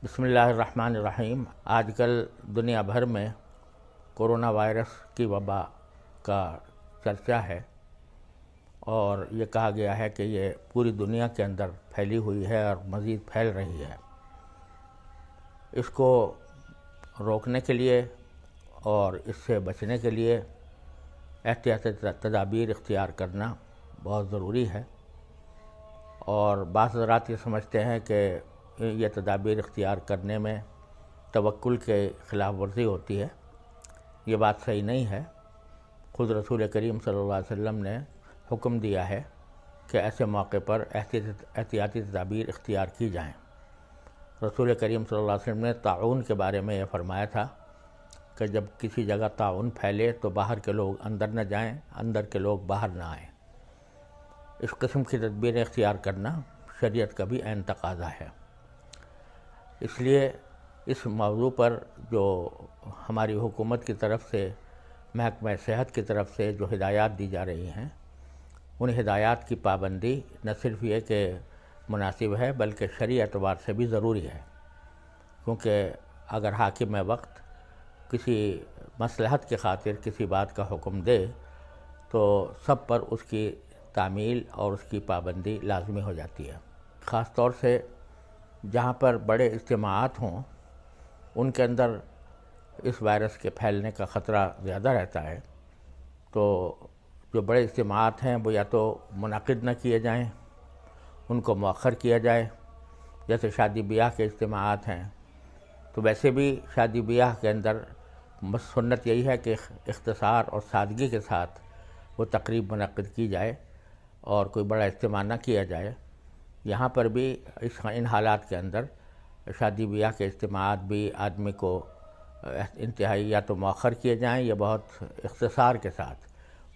بسم اللہ الرحمن الرحیم۔ آج کل دنیا بھر میں کورونا وائرس کی وبا کا چرچا ہے اور یہ کہا گیا ہے کہ یہ پوری دنیا کے اندر پھیلی ہوئی ہے اور مزید پھیل رہی ہے۔ اس کو روکنے کے لیے اور اس سے بچنے کے لیے احتیاطی تدابیر اختیار کرنا بہت ضروری ہے، اور بعض حضرات یہ سمجھتے ہیں کہ یہ تدابیر اختیار کرنے میں توکل کے خلاف ورزی ہوتی ہے۔ یہ بات صحیح نہیں ہے۔ خود رسول کریم صلی اللہ علیہ وسلم نے حکم دیا ہے کہ ایسے موقع پر احتیاطی تدابیر اختیار کی جائیں۔ رسول کریم صلی اللہ علیہ وسلم نے طاعون کے بارے میں یہ فرمایا تھا کہ جب کسی جگہ طاعون پھیلے تو باہر کے لوگ اندر نہ جائیں، اندر کے لوگ باہر نہ آئیں۔ اس قسم کی تدبیریں اختیار کرنا شریعت کا بھی عین تقاضا ہے۔ اس لیے اس موضوع پر جو ہماری حکومت کی طرف سے، محکمہ صحت کی طرف سے جو ہدایات دی جا رہی ہیں، ان ہدایات کی پابندی نہ صرف یہ کہ مناسب ہے بلکہ شرعی اعتبار سے بھی ضروری ہے، کیونکہ اگر حاکم وقت کسی مصلحت کی خاطر کسی بات کا حکم دے تو سب پر اس کی تعمیل اور اس کی پابندی لازمی ہو جاتی ہے۔ خاص طور سے جہاں پر بڑے اجتماعات ہوں ان کے اندر اس وائرس کے پھیلنے کا خطرہ زیادہ رہتا ہے، تو جو بڑے اجتماعات ہیں وہ یا تو منعقد نہ کیے جائیں، ان کو مؤخر کیا جائے۔ جیسے شادی بیاہ کے اجتماعات ہیں، تو ویسے بھی شادی بیاہ کے اندر سنت یہی ہے کہ اختصار اور سادگی کے ساتھ وہ تقریب منعقد کی جائے اور کوئی بڑا اجتماع نہ کیا جائے۔ یہاں پر بھی ان حالات کے اندر شادی بیاہ کے اجتماعات بھی آدمی کو انتہائی یا تو مؤخر کیے جائیں یا بہت اختصار کے ساتھ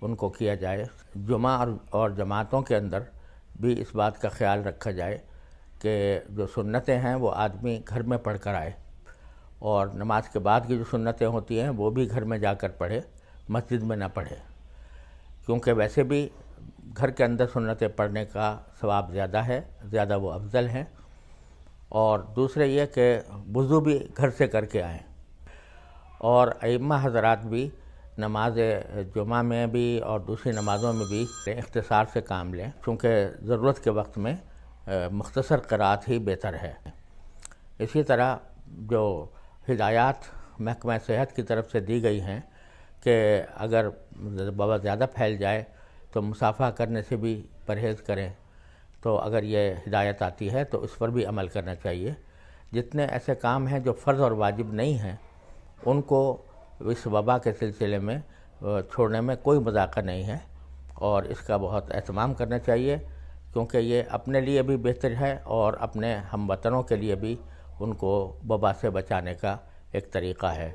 ان کو کیا جائے۔ جمعہ اور جماعتوں کے اندر بھی اس بات کا خیال رکھا جائے کہ جو سنتیں ہیں وہ آدمی گھر میں پڑھ کر آئے، اور نماز کے بعد کی جو سنتیں ہوتی ہیں وہ بھی گھر میں جا کر پڑھے، مسجد میں نہ پڑھے، کیونکہ ویسے بھی گھر کے اندر سنتیں پڑھنے کا ثواب زیادہ ہے، زیادہ وہ افضل ہیں۔ اور دوسرے یہ کہ وضو بھی گھر سے کر کے آئیں، اور ائمہ حضرات بھی نماز جمعہ میں بھی اور دوسری نمازوں میں بھی اختصار سے کام لیں، چونکہ ضرورت کے وقت میں مختصر قرأت ہی بہتر ہے۔ اسی طرح جو ہدایات محکمہ صحت کی طرف سے دی گئی ہیں کہ اگر وبا زیادہ پھیل جائے تو مصافحہ کرنے سے بھی پرہیز کریں، تو اگر یہ ہدایت آتی ہے تو اس پر بھی عمل کرنا چاہیے۔ جتنے ایسے کام ہیں جو فرض اور واجب نہیں ہیں ان کو اس وبا کے سلسلے میں چھوڑنے میں کوئی مذاق نہیں ہے، اور اس کا بہت اہتمام کرنا چاہیے، کیونکہ یہ اپنے لیے بھی بہتر ہے اور اپنے ہم وطنوں کے لیے بھی ان کو وبا سے بچانے کا ایک طریقہ ہے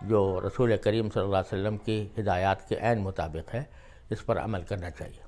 جو رسول کریم صلی اللہ علیہ وسلم کی ہدایات کے عین مطابق ہے۔ اس پر عمل کرنا چاہیے۔